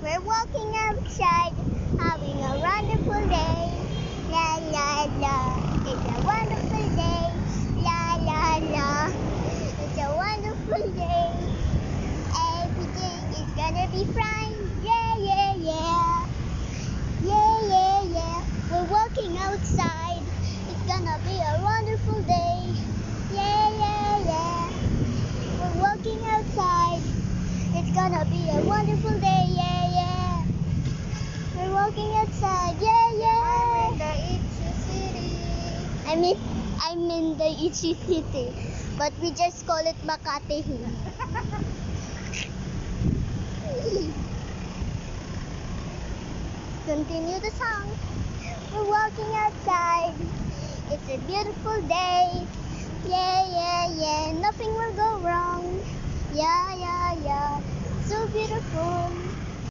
We're walking outside, having a wonderful day. La la la, it's a wonderful day. La la la, it's a wonderful day. Every day is gonna be fine. Yeah, yeah, yeah. Yeah, yeah, yeah. We're walking outside. It's gonna be a wonderful day. Yeah, yeah, yeah. We're walking outside. It's gonna be a wonderful day. Yeah, yeah. We're walking outside. Yeah, yeah. I'm in the Itchy City. I'm in the Itchy City, but we just call it Makati here. Continue the song. We're walking outside. It's a beautiful day. Yeah, yeah, yeah. Nothing will go wrong. Yeah, yeah, yeah. So beautiful.